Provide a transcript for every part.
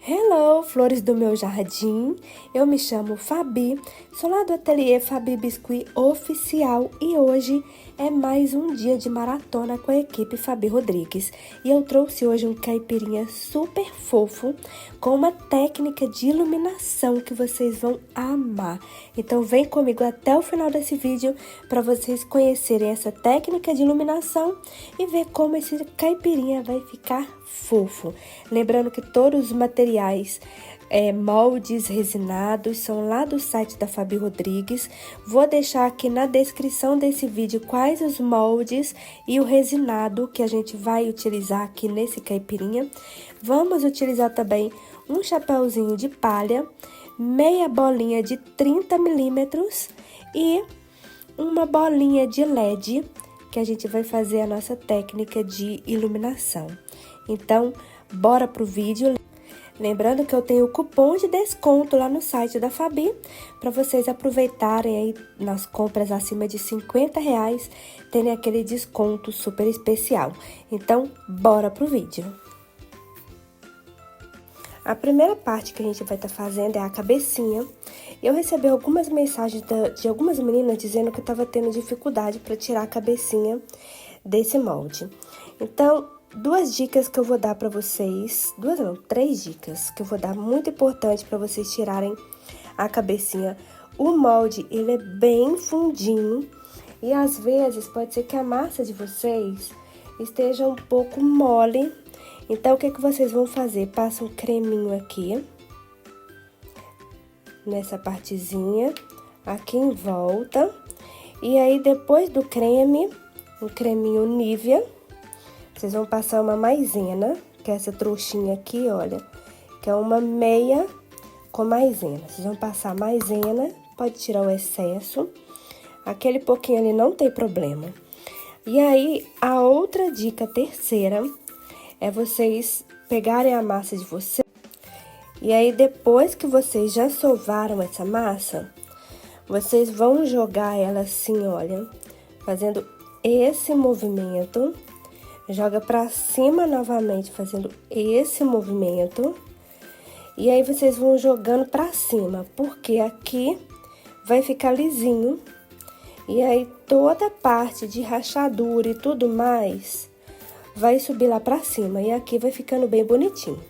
Hello, flores do meu jardim. Eu me chamo Fabi, sou lá do ateliê Fabi Biscuit Oficial e hoje é mais um dia de maratona com a equipe Fabi Rodrigues. E eu trouxe hoje um caipirinha super fofo com uma técnica de iluminação que vocês vão amar. Então vem comigo até o final desse vídeo para vocês conhecerem essa técnica de iluminação e ver como esse caipirinha vai ficar fofo. Lembrando que todos os materiais, moldes resinados, são lá do site da Fabi Rodrigues. Vou deixar aqui na descrição desse vídeo quais os moldes e o resinado que a gente vai utilizar aqui nesse caipirinha. Vamos utilizar também um chapéuzinho de palha, meia bolinha de 30 milímetros e uma bolinha de LED, que a gente vai fazer a nossa técnica de iluminação. Então, bora pro vídeo. Lembrando que eu tenho cupom de desconto lá no site da Fabi, para vocês aproveitarem aí nas compras acima de R$50, terem aquele desconto super especial. Então, bora pro vídeo. A primeira parte que a gente vai estar fazendo é a cabecinha. Eu recebi algumas mensagens de algumas meninas dizendo que eu estava tendo dificuldade para tirar a cabecinha desse molde. Então, duas dicas que eu vou dar para vocês, três dicas que eu vou dar muito importante para vocês tirarem a cabecinha. O molde, ele é bem fundinho e às vezes pode ser que a massa de vocês esteja um pouco mole. Então, o que vocês vão fazer? Passa um creminho aqui, nessa partezinha, aqui em volta. E aí, depois do creme, um creminho Nivea, vocês vão passar uma maisena, que é essa trouxinha aqui, olha, que é uma meia com maisena. Vocês vão passar maisena, pode tirar o excesso, aquele pouquinho ali não tem problema. E aí, a outra dica terceira é vocês pegarem a massa de vocês. E aí, depois que vocês já sovaram essa massa, vocês vão jogar ela assim, olha, fazendo esse movimento. Joga pra cima novamente, fazendo esse movimento. E aí, vocês vão jogando pra cima, porque aqui vai ficar lisinho. E aí, toda a parte de rachadura e tudo mais vai subir lá pra cima. E aqui vai ficando bem bonitinho.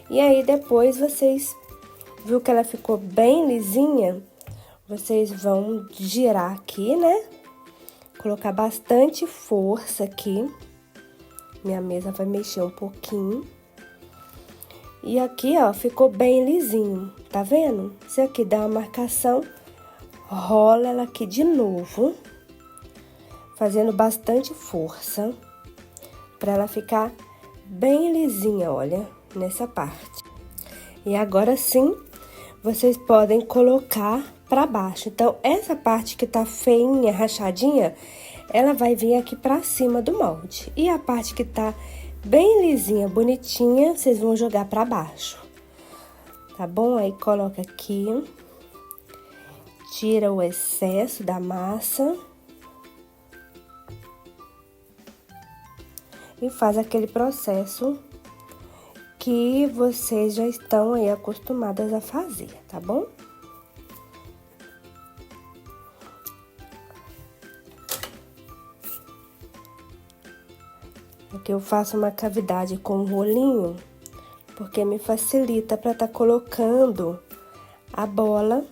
E aí, depois, vocês viu que ela ficou bem lisinha? Vocês vão girar aqui, né? Colocar bastante força aqui. Minha mesa vai mexer um pouquinho. E aqui, ó, ficou bem lisinho, tá vendo? Se aqui dá uma marcação, rola ela aqui de novo, fazendo bastante força, pra ela ficar bem lisinha, olha, nessa parte. E agora sim, vocês podem colocar pra baixo. Então, essa parte que tá feinha, rachadinha, ela vai vir aqui pra cima do molde. E a parte que tá bem lisinha, bonitinha, vocês vão jogar pra baixo. Tá bom? Aí, coloca aqui. Tira o excesso da massa. E faz aquele processo que vocês já estão aí acostumadas a fazer, tá bom? Aqui eu faço uma cavidade com um rolinho, porque me facilita para estar colocando a bola.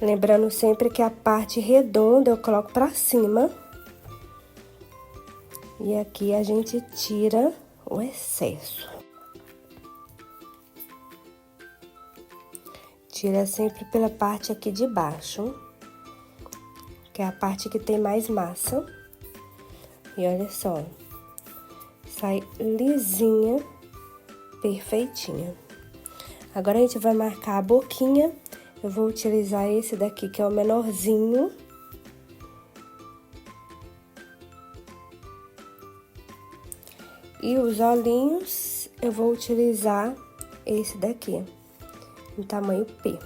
Lembrando sempre que a parte redonda eu coloco para cima. E aqui a gente tira o excesso. Tira sempre pela parte aqui de baixo, que é a parte que tem mais massa. E olha só, sai lisinha, perfeitinha. Agora, a gente vai marcar a boquinha. Eu vou utilizar esse daqui, que é o menorzinho. E os olhinhos, eu vou utilizar esse daqui, em tamanho P.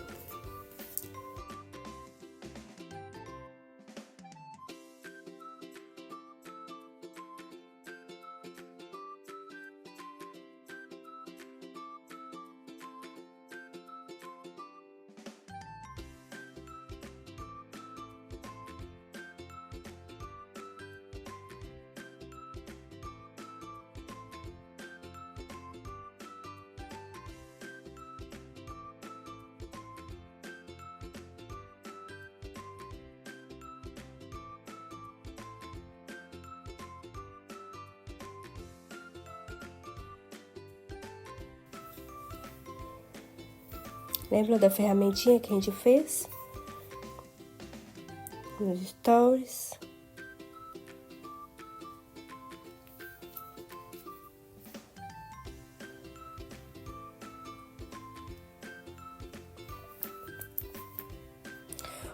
Lembra da ferramentinha que a gente fez? Nos stories.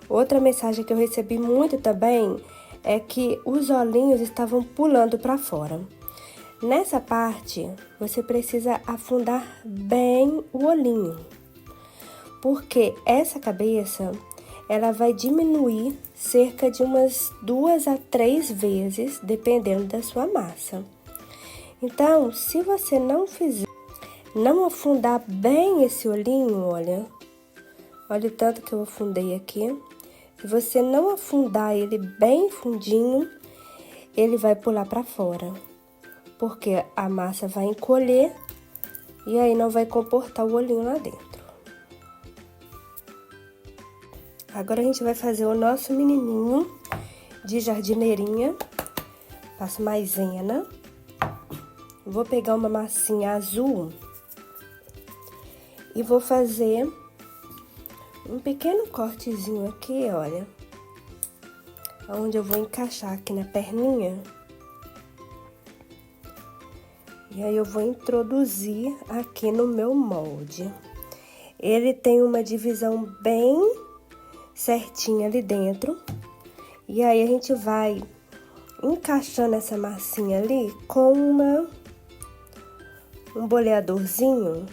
Outra mensagem que eu recebi muito também é que os olhinhos estavam pulando para fora. Nessa parte, você precisa afundar bem o olhinho, porque essa cabeça, ela vai diminuir cerca de umas 2 a 3 vezes, dependendo da sua massa. Então, se você não afundar bem esse olhinho, olha o tanto que eu afundei aqui. Se você não afundar ele bem fundinho, ele vai pular para fora, porque a massa vai encolher e aí não vai comportar o olhinho lá dentro. Agora a gente vai fazer o nosso menininho de jardineirinha. Passo maisena. Vou pegar uma massinha azul e vou fazer um pequeno cortezinho aqui, olha, onde eu vou encaixar aqui na perninha. E aí eu vou introduzir aqui no meu molde. Ele tem uma divisão bem certinha ali dentro. E aí a gente vai encaixando essa massinha ali com um boleadorzinho.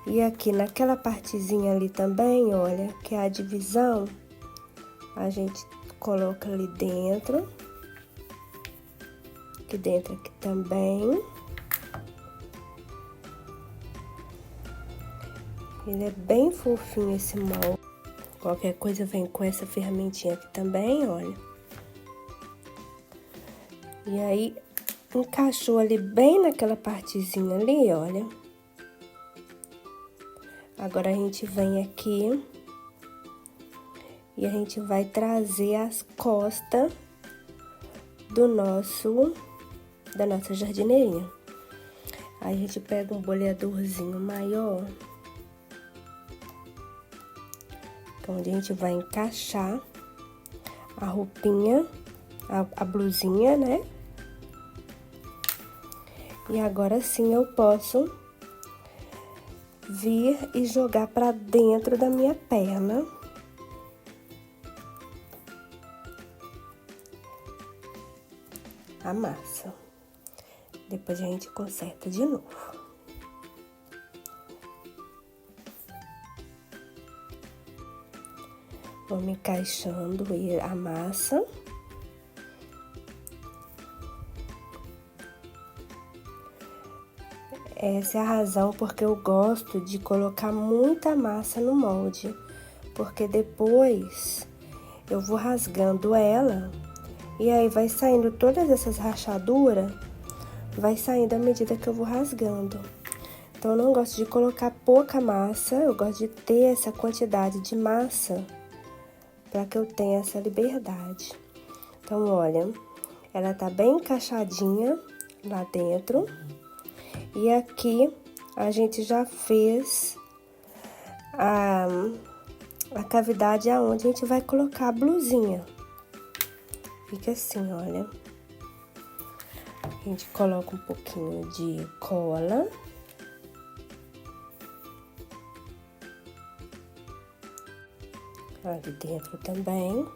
E aqui naquela partezinha ali também, olha, que é a divisão, a gente coloca ali dentro. Aqui dentro aqui também. Ele é bem fofinho esse molde. Qualquer coisa vem com essa ferramentinha aqui também, olha. E aí, encaixou ali bem naquela partezinha ali, olha. Agora a gente vem aqui e a gente vai trazer as costas da nossa jardineirinha. Aí a gente pega um boleadorzinho maior, onde a gente vai encaixar a roupinha, a blusinha, né? E agora sim eu posso vir e jogar pra dentro da minha perna. A massa. Depois a gente conserta de novo. Vamos encaixando a massa. Essa é a razão porque eu gosto de colocar muita massa no molde, porque depois eu vou rasgando ela e aí vai saindo todas essas rachaduras, vai saindo à medida que eu vou rasgando. Então, eu não gosto de colocar pouca massa, eu gosto de ter essa quantidade de massa para que eu tenha essa liberdade. Então, olha, ela tá bem encaixadinha lá dentro. E aqui a gente já fez a cavidade aonde a gente vai colocar a blusinha. Fica assim, olha. A gente coloca um pouquinho de cola. Ali dentro também.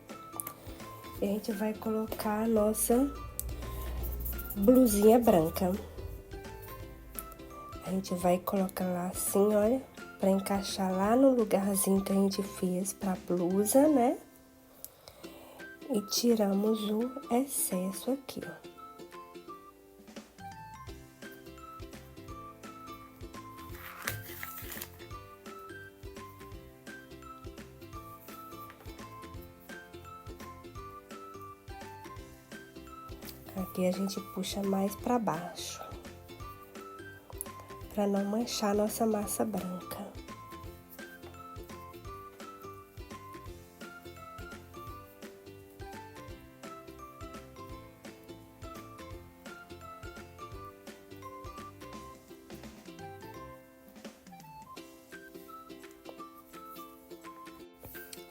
E a gente vai colocar a nossa blusinha branca. A gente vai colocar lá assim, olha, pra encaixar lá no lugarzinho que a gente fez pra blusa, né? E tiramos o excesso aqui, ó. Aqui a gente puxa mais pra baixo, pra não manchar nossa massa branca.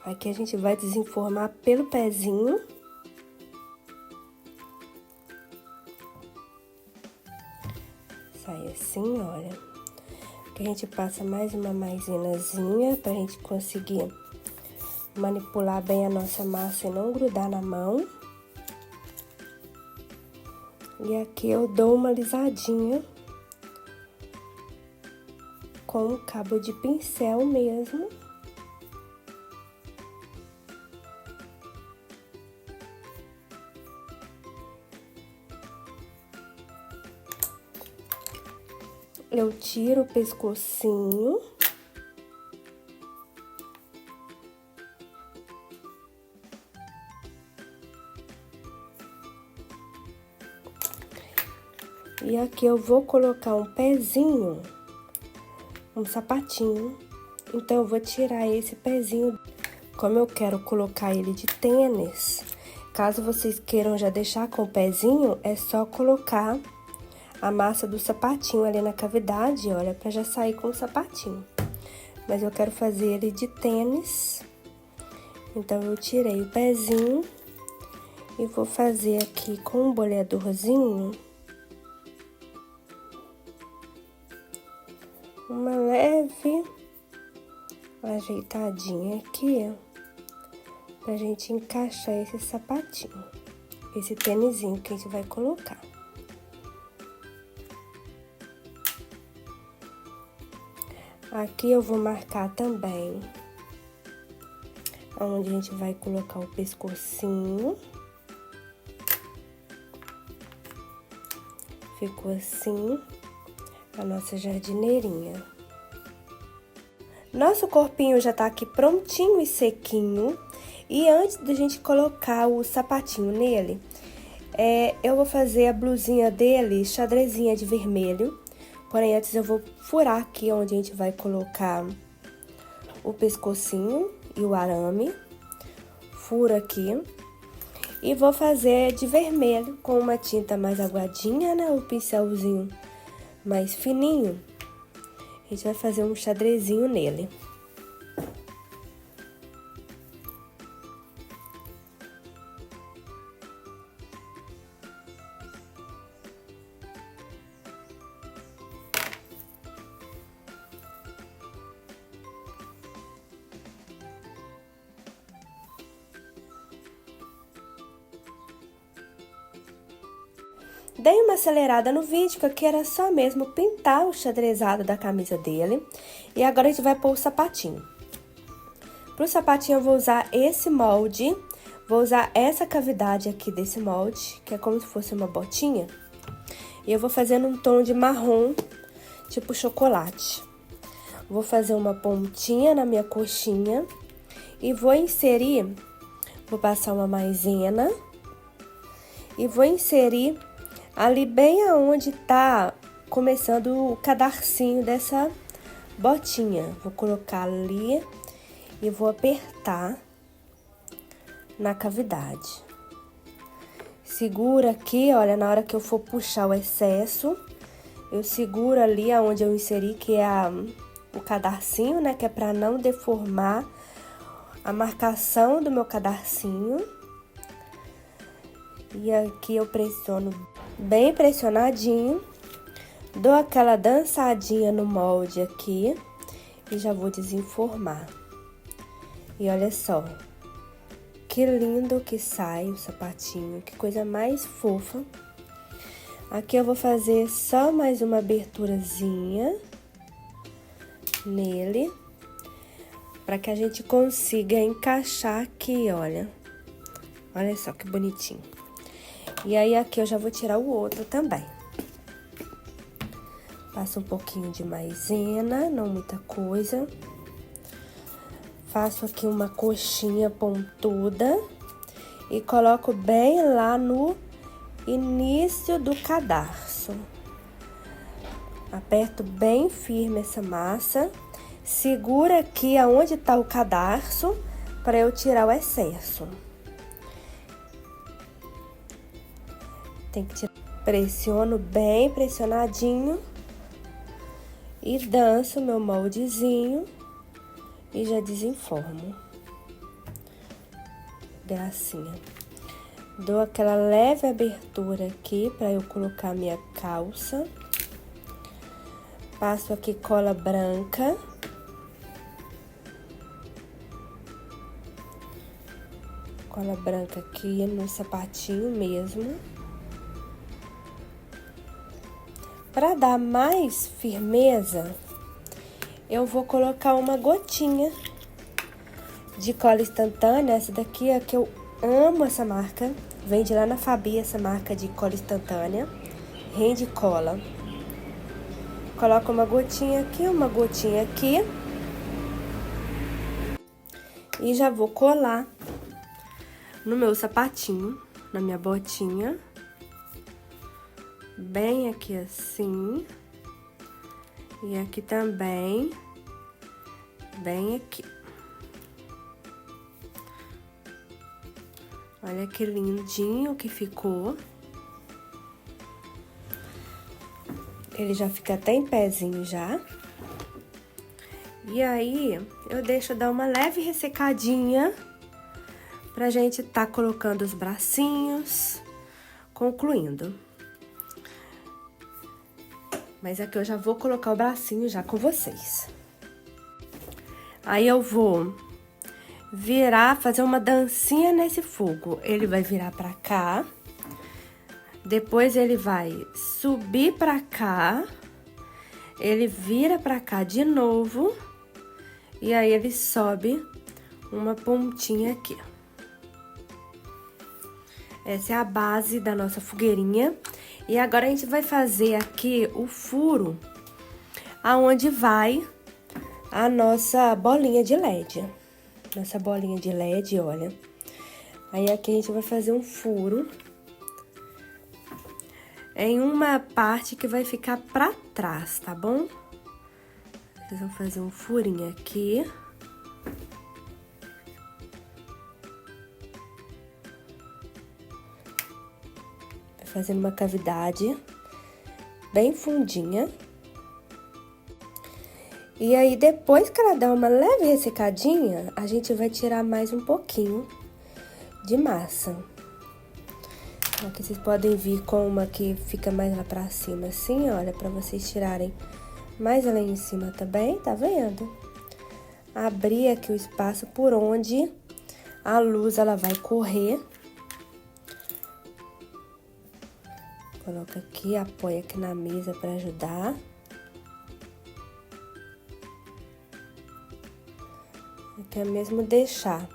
Aqui a gente vai desenformar pelo pezinho. Sai assim, olha. Aqui a gente passa mais uma maisenazinha pra gente conseguir manipular bem a nossa massa e não grudar na mão. E aqui eu dou uma alisadinha com o cabo de pincel mesmo. Eu tiro o pescocinho. E aqui eu vou colocar um pezinho, um sapatinho. Então, eu vou tirar esse pezinho. Como eu quero colocar ele de tênis, caso vocês queiram já deixar com o pezinho, é só colocar a massa do sapatinho ali na cavidade, olha, pra já sair com o sapatinho. Mas eu quero fazer ele de tênis. Então, eu tirei o pezinho e vou fazer aqui com um boleadorzinho uma leve ajeitadinha aqui, ó, pra gente encaixar esse sapatinho, esse tênisinho que a gente vai colocar. Aqui eu vou marcar também onde a gente vai colocar o pescocinho. Ficou assim a nossa jardineirinha. Nosso corpinho já tá aqui prontinho e sequinho. E antes da gente colocar o sapatinho nele, eu vou fazer a blusinha dele xadrezinha de vermelho. Porém, antes eu vou furar aqui onde a gente vai colocar o pescocinho e o arame. Furo aqui. E vou fazer de vermelho com uma tinta mais aguadinha, né? Um pincelzinho mais fininho. A gente vai fazer um xadrezinho nele. Dei uma acelerada no vídeo, que aqui era só mesmo pintar o xadrezado da camisa dele. E agora a gente vai pôr o sapatinho. Pro sapatinho eu vou usar esse molde, vou usar essa cavidade aqui desse molde, que é como se fosse uma botinha. E eu vou fazer num tom de marrom, tipo chocolate. Vou fazer uma pontinha na minha coxinha e vou inserir, vou passar uma maisena e vou inserir ali bem aonde tá começando o cadarcinho dessa botinha. Vou colocar ali e vou apertar na cavidade. Segura aqui, olha, na hora que eu for puxar o excesso, eu seguro ali aonde eu inseri, que é o cadarcinho, né? Que é pra não deformar a marcação do meu cadarcinho. E aqui eu pressiono bem pressionadinho, dou aquela dançadinha no molde aqui e já vou desenformar. E olha só, que lindo que sai o sapatinho, que coisa mais fofa. Aqui eu vou fazer só mais uma aberturazinha nele, para que a gente consiga encaixar aqui, olha. Olha só que bonitinho. E aí, aqui eu já vou tirar o outro também. Passo um pouquinho de maisena, não muita coisa. Faço aqui uma coxinha pontuda e coloco bem lá no início do cadarço. Aperto bem firme essa massa. Segura aqui aonde tá o cadarço para eu tirar o excesso. Tem que tirar. Pressiono bem pressionadinho e danço meu moldezinho e já desenformo. gracinha. Dou aquela leve abertura aqui pra eu colocar minha calça. Passo aqui cola branca. Cola branca aqui no sapatinho mesmo. Para dar mais firmeza, eu vou colocar uma gotinha de cola instantânea. Essa daqui é que eu amo, essa marca. Vende lá na Fabi essa marca de cola instantânea. Rende cola. Coloco uma gotinha aqui. E já vou colar no meu sapatinho, na minha botinha. Bem aqui assim. E aqui também. Bem aqui. Olha que lindinho que ficou. Ele já fica até em pezinho já. E aí, eu deixo dar uma leve ressecadinha pra gente tá colocando os bracinhos, concluindo. Mas aqui eu já vou colocar o bracinho já com vocês. Aí eu vou virar, fazer uma dancinha nesse fogo. Ele vai virar pra cá. Depois ele vai subir pra cá. Ele vira pra cá de novo. E aí ele sobe uma pontinha aqui. Essa é a base da nossa fogueirinha. E agora a gente vai fazer aqui o furo aonde vai a nossa bolinha de LED. Nossa bolinha de LED, olha. Aí aqui a gente vai fazer um furo em uma parte que vai ficar pra trás, tá bom? Vocês vão fazer um furinho aqui. Fazendo uma cavidade bem fundinha. E aí, depois que ela dá uma leve ressecadinha, a gente vai tirar mais um pouquinho de massa. Aqui vocês podem vir com uma que fica mais lá pra cima, assim, olha, pra vocês tirarem mais lá em cima também, tá vendo? Abrir aqui o espaço por onde a luz, ela vai correr. Coloca aqui, apoia aqui na mesa pra ajudar. Aqui é mesmo deixar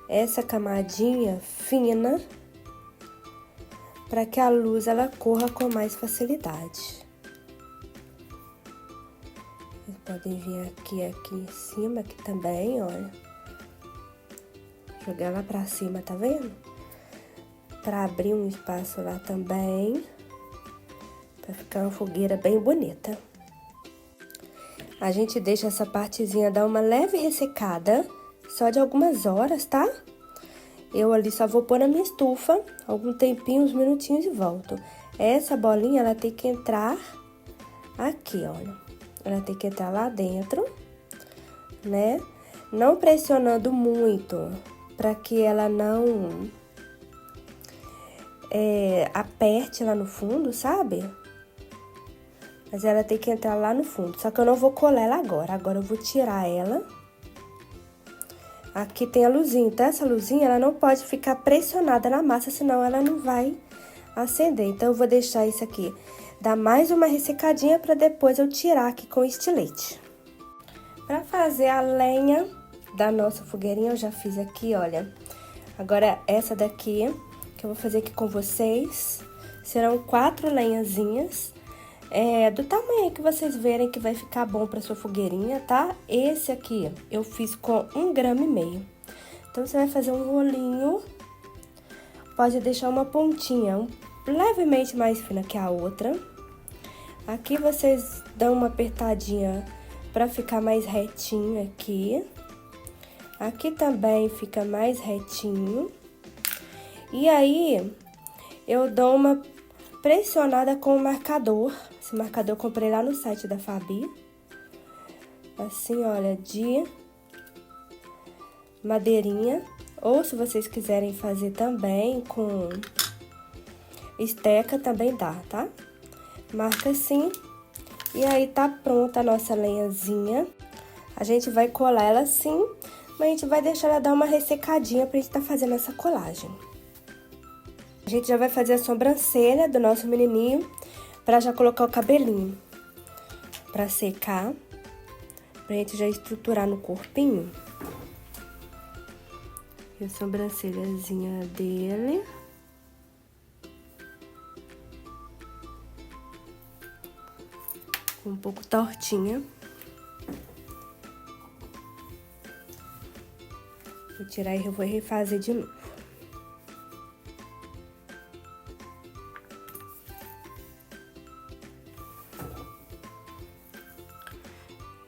essa camadinha fina para que a luz ela corra com mais facilidade. Vocês podem vir aqui em cima, aqui também, olha. Jogar lá pra cima, tá vendo? Para abrir um espaço lá também, para ficar uma fogueira bem bonita. A gente deixa essa partezinha dar uma leve ressecada, só de algumas horas, tá? Eu ali só vou pôr na minha estufa, algum tempinho, uns minutinhos e volto. Essa bolinha, ela tem que entrar aqui, olha. Ela tem que entrar lá dentro, né? Não pressionando muito, para que ela não aperte lá no fundo, sabe? Mas ela tem que entrar lá no fundo. Só que eu não vou colar ela agora. Agora eu vou tirar ela. Aqui tem a luzinha, tá? Essa luzinha, ela não pode ficar pressionada na massa, senão ela não vai acender. Então, eu vou deixar isso aqui dar mais uma ressecadinha pra depois eu tirar aqui com o estilete. Pra fazer a lenha da nossa fogueirinha, eu já fiz aqui, olha. Agora, essa daqui, que eu vou fazer aqui com vocês, serão 4 lenhazinhas. Do tamanho que vocês verem que vai ficar bom pra sua fogueirinha, tá? Esse aqui eu fiz com 1,5 gramas. Então, você vai fazer um rolinho, pode deixar uma pontinha levemente mais fina que a outra. Aqui vocês dão uma apertadinha pra ficar mais retinho aqui. Aqui também fica mais retinho. E aí, eu dou uma pressionada com o marcador. Esse marcador eu comprei lá no site da Fabi. Assim, olha, de madeirinha. Ou se vocês quiserem fazer também com esteca, também dá, tá? Marca assim. E aí, tá pronta a nossa lenhazinha. A gente vai colar ela assim, mas a gente vai deixar ela dar uma ressecadinha pra gente tá fazendo essa colagem. A gente já vai fazer a sobrancelha do nosso menininho, pra já colocar o cabelinho. Pra secar, pra gente já estruturar no corpinho. E a sobrancelhazinha dele. Um pouco tortinha. Vou tirar e eu vou refazer de novo.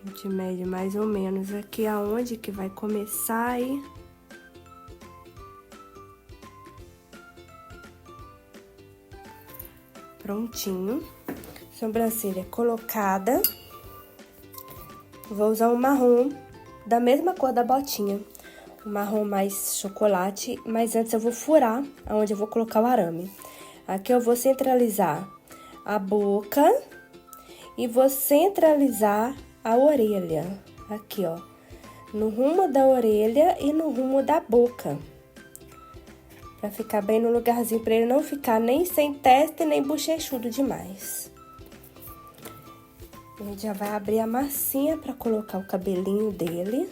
A gente mede mais ou menos aqui aonde que vai começar aí. Prontinho. Sobrancelha colocada. Vou usar um marrom da mesma cor da botinha. Um marrom mais chocolate, mas antes eu vou furar aonde eu vou colocar o arame. Aqui eu vou centralizar a boca e vou centralizar a orelha. Aqui, ó. No rumo da orelha e no rumo da boca. Pra ficar bem no lugarzinho, pra ele não ficar nem sem testa e nem bochechudo demais. A gente já vai abrir a massinha pra colocar o cabelinho dele.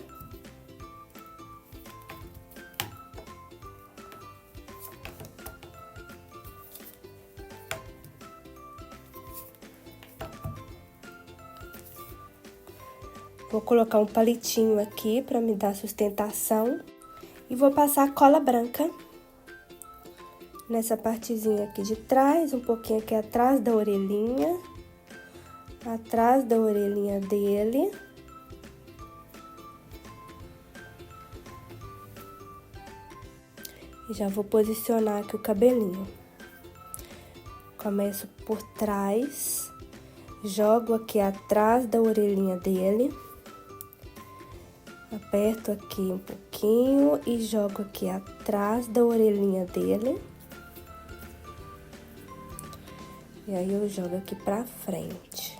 Vou colocar um palitinho aqui pra me dar sustentação. E vou passar cola branca nessa partezinha aqui de trás, um pouquinho aqui atrás da orelhinha. Atrás da orelhinha dele. E já vou posicionar aqui o cabelinho. Começo por trás, jogo aqui atrás da orelhinha dele. Aperto aqui um pouquinho e jogo aqui atrás da orelhinha dele. E aí, eu jogo aqui pra frente.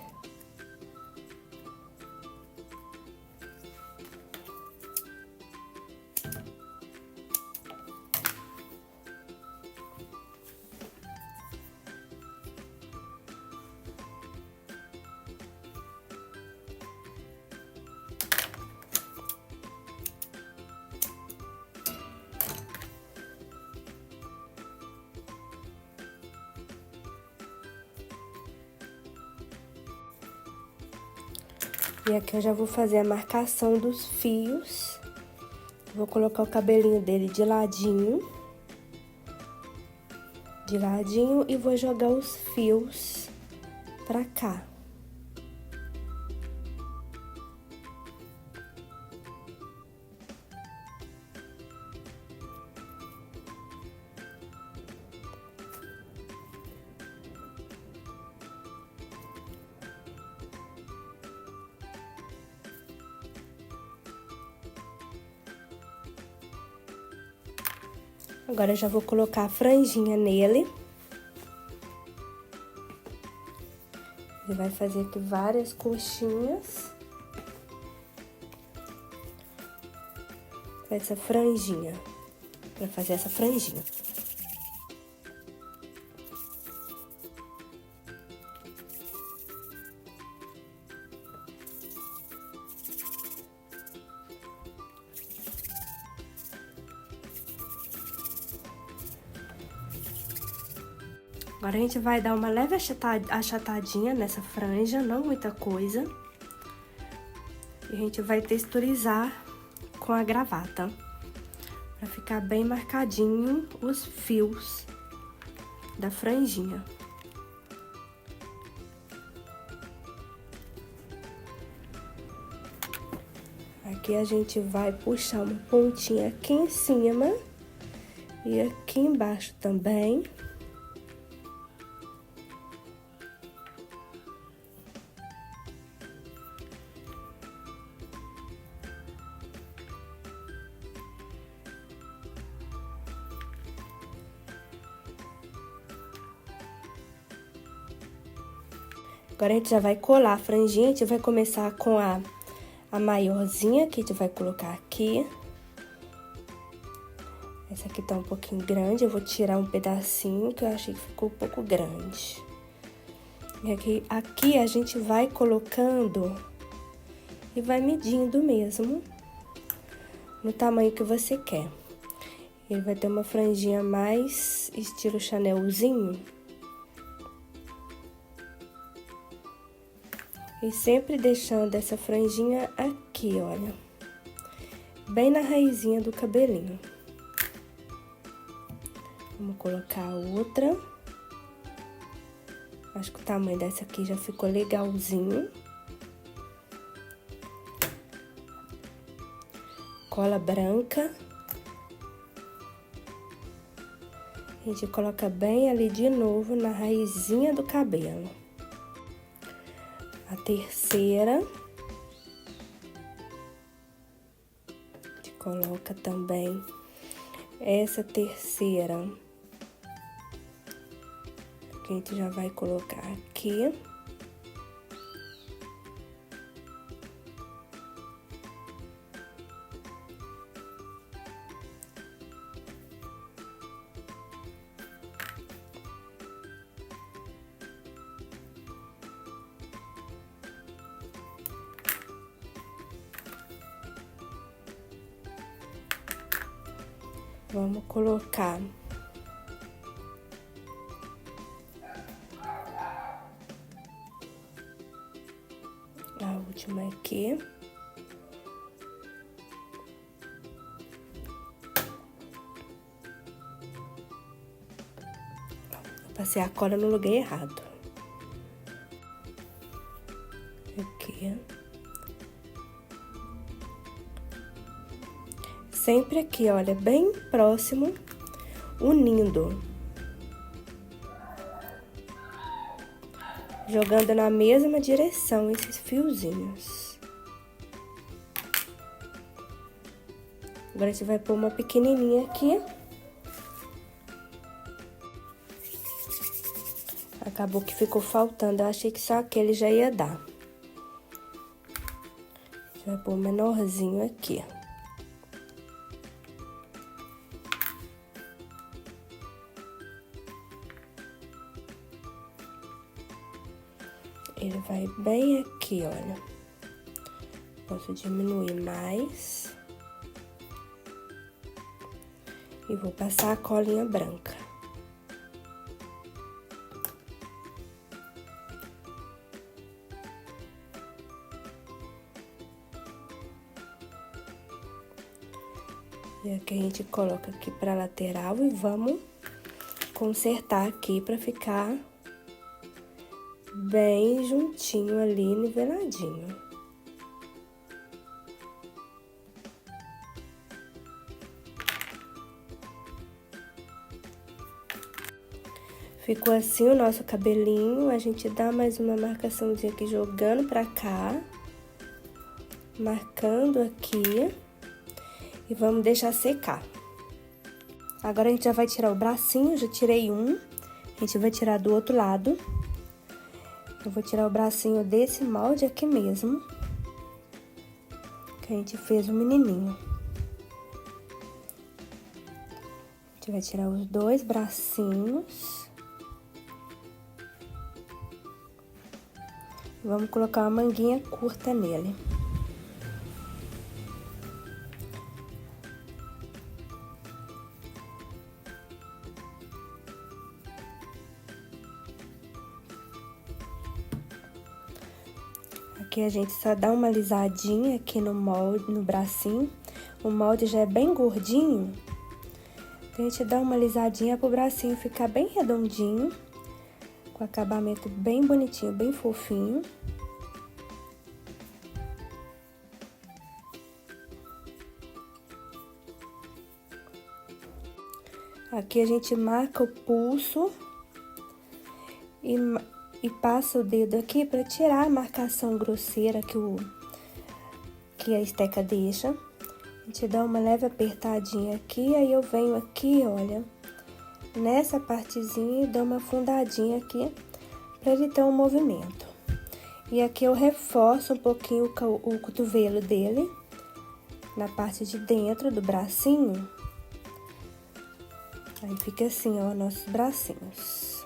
E aqui eu já vou fazer a marcação dos fios. Vou colocar o cabelinho dele de ladinho. E vou jogar os fios pra cá. Agora, eu já vou colocar a franjinha nele. Ele vai fazer aqui várias coxinhas. Com essa franjinha. Pra fazer essa franjinha. Agora, a gente vai dar uma leve achatadinha nessa franja, não muita coisa. E a gente vai texturizar com a gravata, pra ficar bem marcadinho os fios da franjinha. Aqui a gente vai puxar uma pontinha aqui em cima e aqui embaixo também. Agora, a gente já vai colar a franjinha, a gente vai começar com a maiorzinha, que a gente vai colocar aqui. Essa aqui tá um pouquinho grande, eu vou tirar um pedacinho, que eu achei que ficou um pouco grande. E aqui a gente vai colocando e vai medindo mesmo, no tamanho que você quer. Ele vai ter uma franjinha mais estilo chanelzinho. E sempre deixando essa franjinha aqui, olha. Bem na raizinha do cabelinho. Vamos colocar a outra. Acho que o tamanho dessa aqui já ficou legalzinho. Cola branca. A gente coloca bem ali de novo na raizinha do cabelo. A terceira. A gente coloca também essa terceira. Que a gente já vai colocar aqui. Vamos colocar a última aqui. Eu passei a cola no lugar errado. Aqui. Sempre aqui, olha, bem próximo, unindo. Jogando na mesma direção esses fiozinhos. Agora, a gente vai pôr uma pequenininha aqui. Acabou que ficou faltando, eu achei que só aquele já ia dar. A gente vai pôr um menorzinho aqui. Ele vai bem aqui, olha. Posso diminuir mais. E vou passar a colinha branca. E aqui a gente coloca aqui pra lateral e vamos consertar aqui pra ficar bem juntinho ali, niveladinho. Ficou assim o nosso cabelinho, a gente dá mais uma marcaçãozinha aqui, jogando pra cá, marcando aqui, e vamos deixar secar. Agora, a gente já vai tirar o bracinho, já tirei um, a gente vai tirar do outro lado. Eu vou tirar o bracinho desse molde aqui mesmo, que a gente fez o menininho. A gente vai tirar os dois bracinhos. Vamos colocar uma manguinha curta nele. Aqui a gente só dá uma alisadinha aqui no molde, no bracinho. O molde já é bem gordinho. Então, a gente dá uma alisadinha pro bracinho ficar bem redondinho. Com acabamento bem bonitinho, bem fofinho. Aqui a gente marca o pulso e passa o dedo aqui para tirar a marcação grosseira que a esteca deixa. A gente dá uma leve apertadinha aqui, aí eu venho aqui, olha, nessa partezinha e dou uma fundadinha aqui para ele ter um movimento. E aqui eu reforço um pouquinho o cotovelo dele, na parte de dentro do bracinho. Aí fica assim, ó, nossos bracinhos.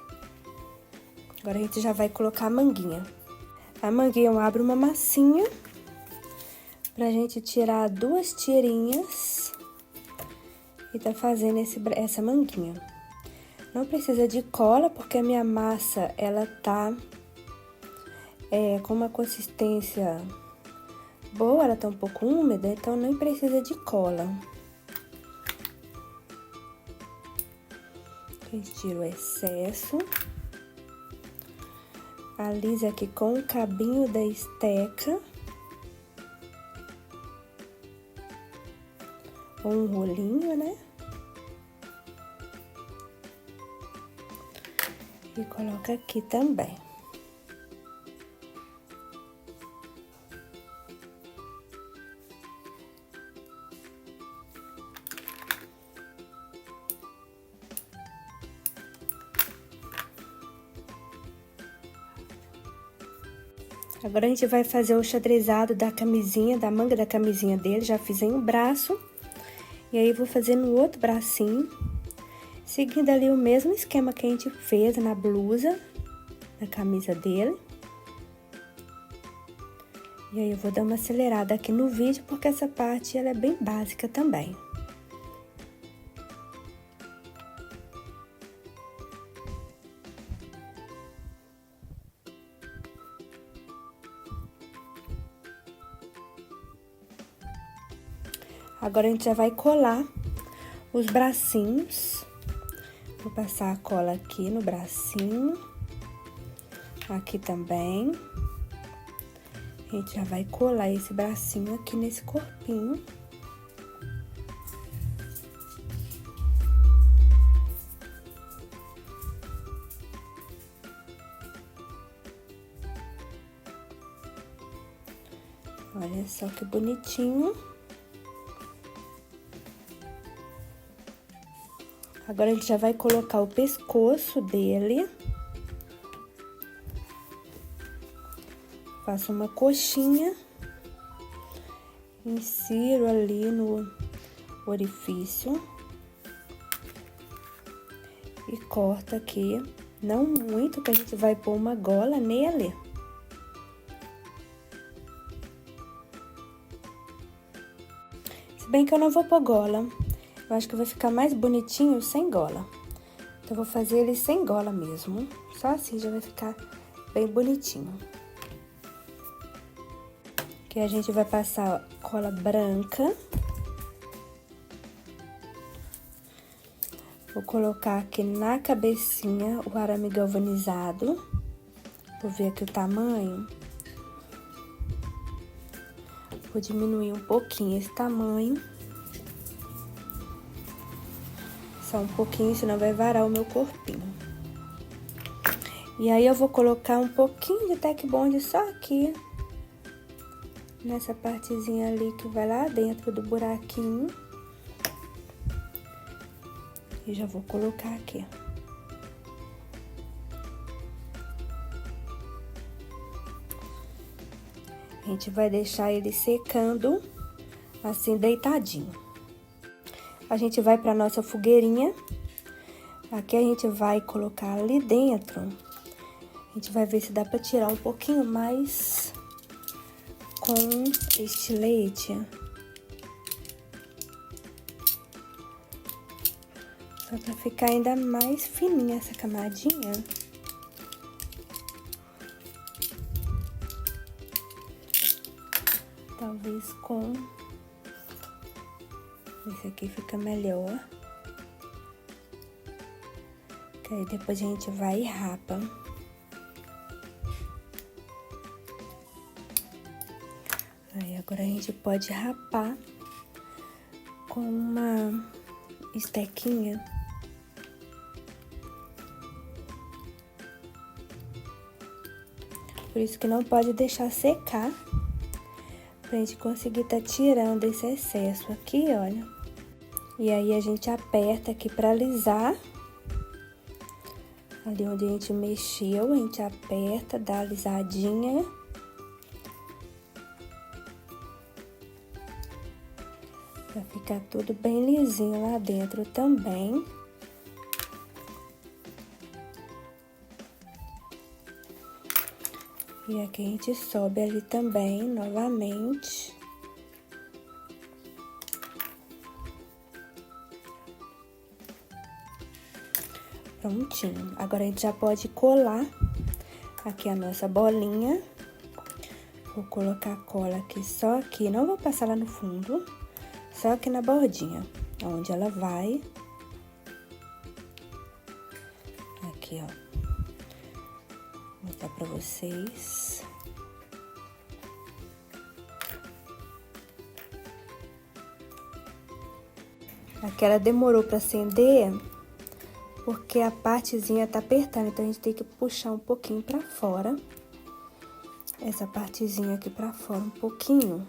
Agora a gente já vai colocar a manguinha. A manguinha eu abro uma massinha pra gente tirar 2 tirinhas e tá fazendo essa manguinha. Não precisa de cola, porque a minha massa, ela tá com uma consistência boa, ela tá um pouco úmida, então nem precisa de cola. Retiro o excesso. Alise aqui com o cabinho da esteca. Ou um rolinho, né? E coloca aqui também. Agora, a gente vai fazer o xadrezado da camisinha, da manga da camisinha dele. Já fiz em um braço. E aí, vou fazer no outro bracinho. Seguindo ali o mesmo esquema que a gente fez na blusa, na camisa dele. E aí, eu vou dar uma acelerada aqui no vídeo, porque essa parte, ela é bem básica também. Agora, a gente já vai colar os bracinhos. Vou passar a cola aqui no bracinho. Aqui também. A gente já vai colar esse bracinho aqui nesse corpinho. Olha só que bonitinho. Agora, a gente já vai colocar o pescoço dele. Faço uma coxinha. Insiro ali no orifício. E corto aqui. Não muito, que a gente vai pôr uma gola nele. Se bem que eu não vou pôr gola. Eu acho que vai ficar mais bonitinho sem gola. Então, eu vou fazer ele sem gola mesmo. Só assim já vai ficar bem bonitinho. Aqui a gente vai passar cola branca. Vou colocar aqui na cabecinha o arame galvanizado. Vou ver aqui o tamanho. Vou diminuir um pouquinho esse tamanho. Só um pouquinho, senão vai varar o meu corpinho. E aí, eu vou colocar um pouquinho de Tec Bond só aqui. Nessa partezinha ali que vai lá dentro do buraquinho. E já vou colocar aqui. A gente vai deixar ele secando, assim, deitadinho. A gente vai pra nossa fogueirinha. Aqui a gente vai colocar ali dentro. A gente vai ver se dá pra tirar um pouquinho mais com estilete. Só pra ficar ainda mais fininha essa camadinha. Talvez com... Esse aqui fica melhor. Que aí depois a gente vai e rapa. Aí agora a gente pode rapar com uma estequinha. Por isso que não pode deixar secar. Pra gente conseguir tá tirando esse excesso aqui, olha. E aí, a gente aperta aqui pra alisar. Ali onde a gente mexeu, a gente aperta, dá a alisadinha. Vai ficar tudo bem lisinho lá dentro também. E aqui a gente sobe ali também, novamente. Prontinho. Agora a gente já pode colar aqui a nossa bolinha. Vou colocar a cola aqui, só aqui, não vou passar lá no fundo, só aqui na bordinha, onde ela vai. Aqui, ó. Vou mostrar pra vocês. Aqui ela demorou pra acender, porque a partezinha tá apertando, então a gente tem que puxar um pouquinho pra fora. Essa partezinha aqui pra fora um pouquinho,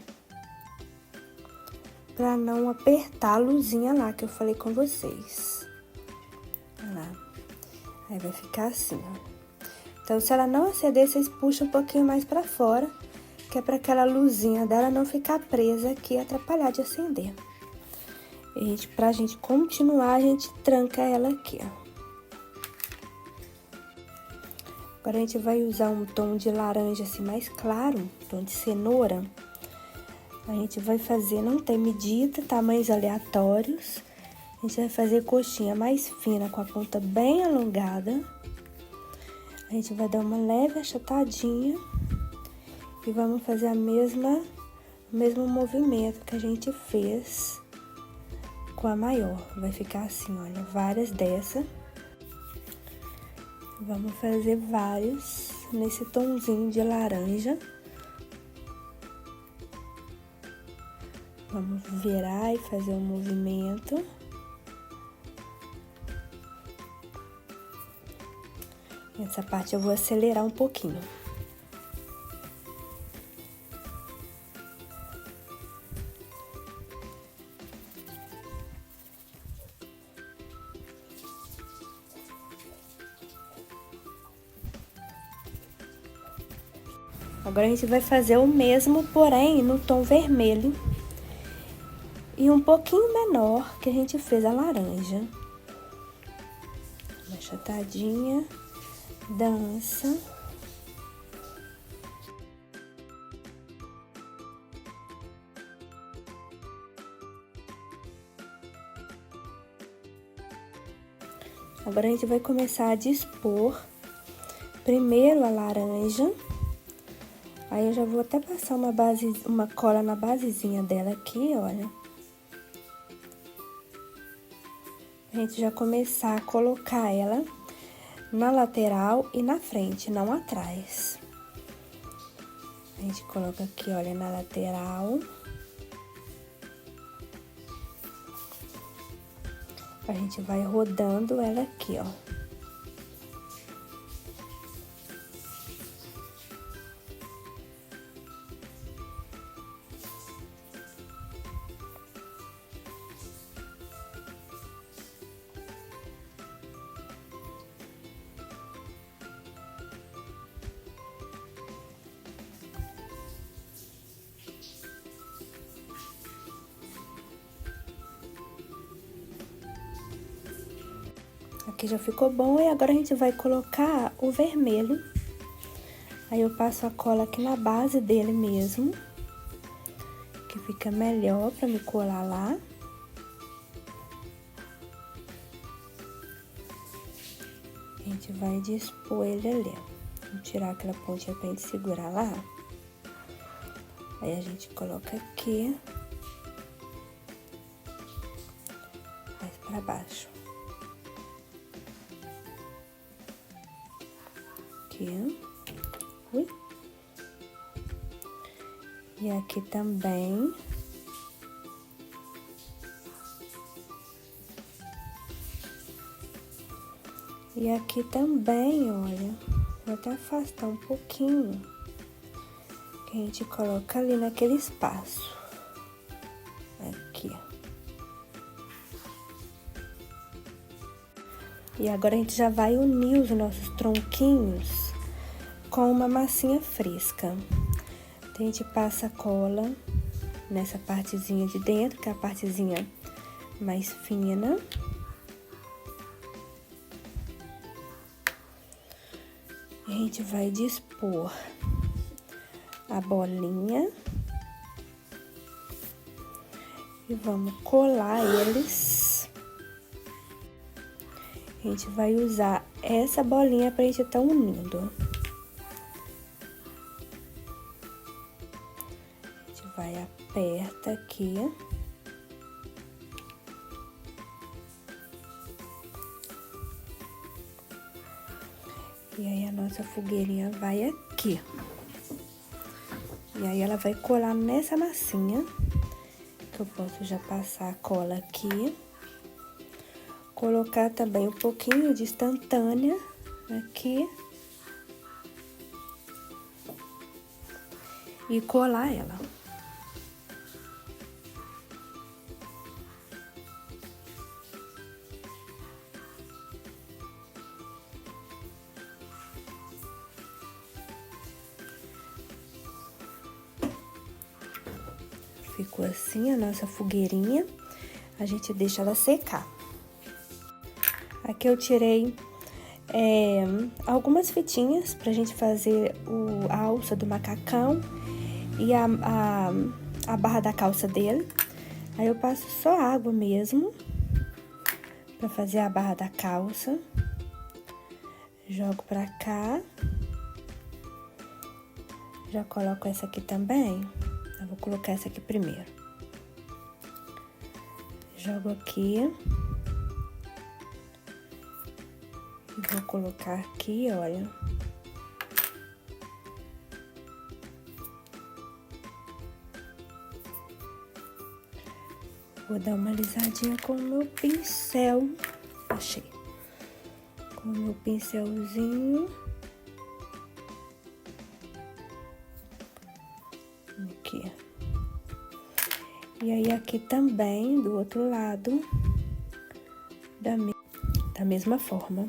pra não apertar a luzinha lá que eu falei com vocês. Olha lá. Aí vai ficar assim, ó. Então, se ela não acender, vocês puxam um pouquinho mais pra fora, que é pra aquela luzinha dela não ficar presa aqui e atrapalhar de acender. E pra gente continuar, a gente tranca ela aqui, ó. Agora, a gente vai usar um tom de laranja assim mais claro, um tom de cenoura. A gente vai fazer, não tem medida, tamanhos aleatórios. A gente vai fazer coxinha mais fina, com a ponta bem alongada. A gente vai dar uma leve achatadinha. E vamos fazer o mesmo movimento que a gente fez com a maior. Vai ficar assim, olha, várias dessa. Vamos fazer vários nesse tomzinho de laranja. Vamos virar e fazer um movimento. Essa parte eu vou acelerar um pouquinho. Agora, a gente vai fazer o mesmo, porém, no tom vermelho. E um pouquinho menor que a gente fez a laranja. Uma achatadinha, dança. Agora, a gente vai começar a dispor primeiro a laranja. Aí, eu já vou até passar uma cola na basezinha dela aqui, olha. A gente já começar a colocar ela na lateral e na frente, não atrás. A gente coloca aqui, olha, na lateral. A gente vai rodando ela aqui, ó. Aqui já ficou bom, e agora a gente vai colocar o vermelho. Aí, eu passo a cola aqui na base dele mesmo, que fica melhor pra me colar lá. A gente vai dispor ele ali. Vamos tirar aquela pontinha pra gente segurar lá. Aí, a gente coloca aqui, mais pra baixo. Aqui. Ui. E aqui também. E aqui também, olha. Vou até afastar um pouquinho. Que a gente coloca ali naquele espaço. Aqui. E agora a gente já vai unir os nossos tronquinhos com uma massinha fresca. Então, a gente passa a cola nessa partezinha de dentro, que é a partezinha mais fina. A gente vai dispor a bolinha e vamos colar eles. A gente vai usar essa bolinha pra gente tá unindo. A gente vai aperta aqui. E aí, a nossa fogueirinha vai aqui. E aí, ela vai colar nessa massinha, que eu posso já passar a cola aqui. Colocar também um pouquinho de instantânea aqui. E colar ela. Ficou assim a nossa fogueirinha. A gente deixa ela secar. Aqui eu tirei algumas fitinhas pra gente fazer a alça do macacão e a barra da calça dele. Aí eu passo só água mesmo pra fazer a barra da calça. Jogo pra cá. Já coloco essa aqui também. Eu vou colocar essa aqui primeiro. Jogo aqui. Vou colocar aqui, olha. Vou dar uma alisadinha com o meu pincel. Achei. Com o meu pincelzinho. Aqui. E aí, aqui também, do outro lado, da mesma forma.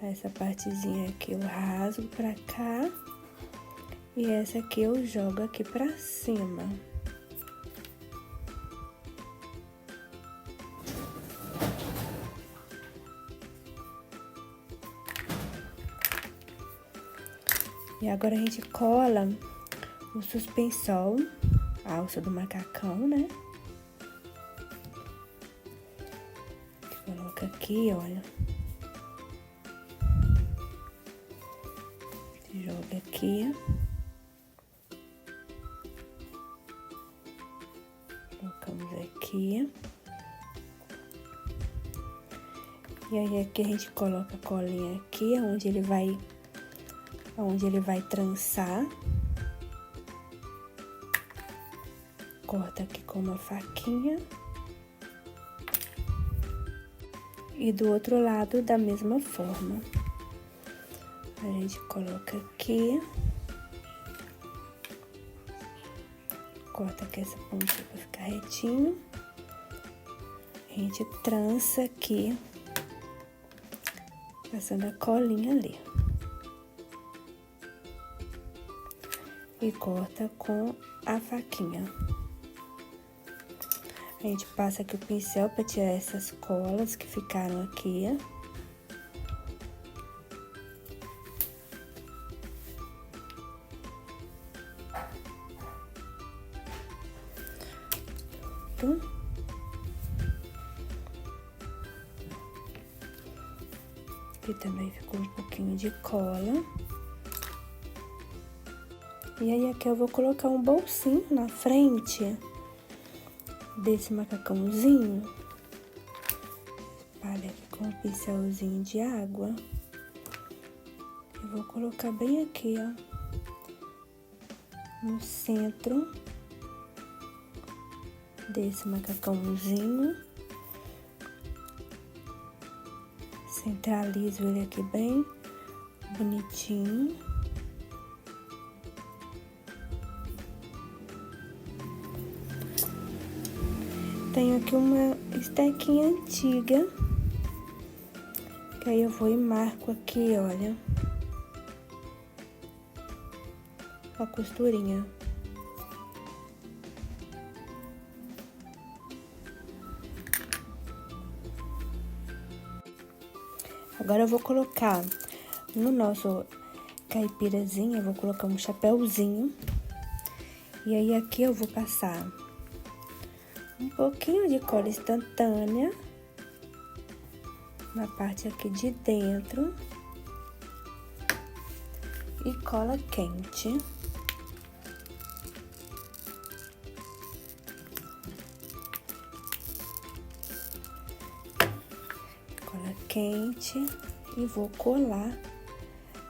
Essa partezinha aqui eu rasgo pra cá. E essa aqui eu jogo aqui pra cima. E agora a gente cola o suspensol, a alça do macacão, né? Coloca aqui, olha. Joga aqui. Colocamos aqui. E aí, aqui a gente coloca a colinha aqui, onde ele vai trançar. Corta aqui com uma faquinha. E do outro lado, da mesma forma. A gente coloca aqui. Corta aqui essa pontinha pra ficar retinho. A gente trança aqui, passando a colinha ali. E corta com a faquinha. A gente passa aqui o pincel pra tirar essas colas que ficaram aqui. Aqui também ficou um pouquinho de cola. E aí, aqui eu vou colocar um bolsinho na frente desse macacãozinho. Espalha aqui com um pincelzinho de água. Eu vou colocar bem aqui, ó, no centro desse macacãozinho. Centralizo ele aqui bem bonitinho. Tenho aqui uma estequinha antiga, que aí eu vou e marco aqui, olha, a costurinha. Agora eu vou colocar no nosso caipirazinho, eu vou colocar um chapéuzinho. E aí aqui eu vou passar um pouquinho de cola instantânea na parte aqui de dentro e cola quente. Cola quente e vou colar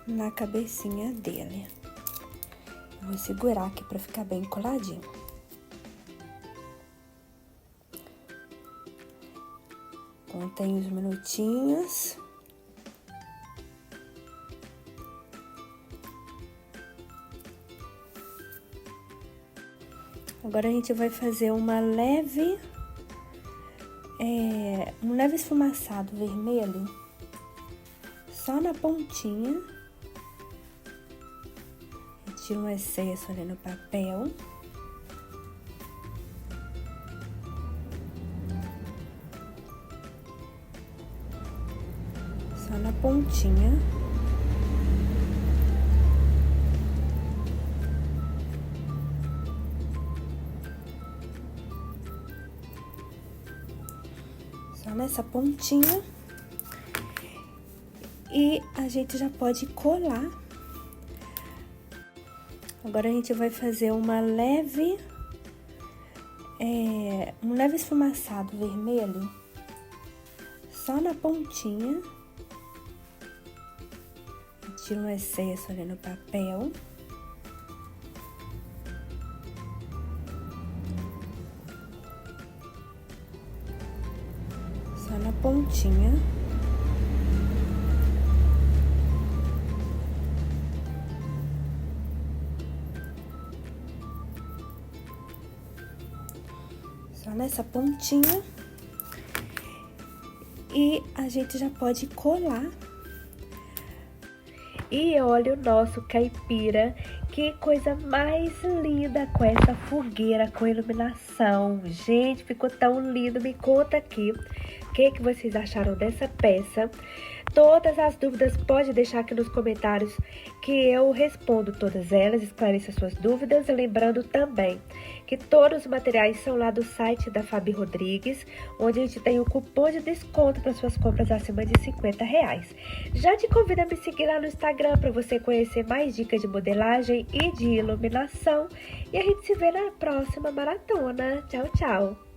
na cabecinha dele. Vou segurar aqui pra ficar bem coladinho. Contém os minutinhos. Agora a gente vai fazer um leve esfumaçado vermelho só na pontinha. Tira um excesso ali no papel. Só na pontinha. Só nessa pontinha. E a gente já pode colar. Agora a gente vai fazer um leve esfumaçado vermelho só na pontinha. Tira um excesso ali no papel. Só na pontinha. Só nessa pontinha. E a gente já pode colar. E olha o nosso caipira, que coisa mais linda com essa fogueira, com iluminação. Gente, ficou tão lindo, me conta aqui o que vocês acharam dessa peça. Todas as dúvidas pode deixar aqui nos comentários que eu respondo todas elas, esclareço as suas dúvidas. Lembrando também que todos os materiais são lá do site da Fabi Rodrigues, onde a gente tem um cupom de desconto para suas compras acima de R$50. Já te convido a me seguir lá no Instagram para você conhecer mais dicas de modelagem e de iluminação. E a gente se vê na próxima maratona. Tchau, tchau!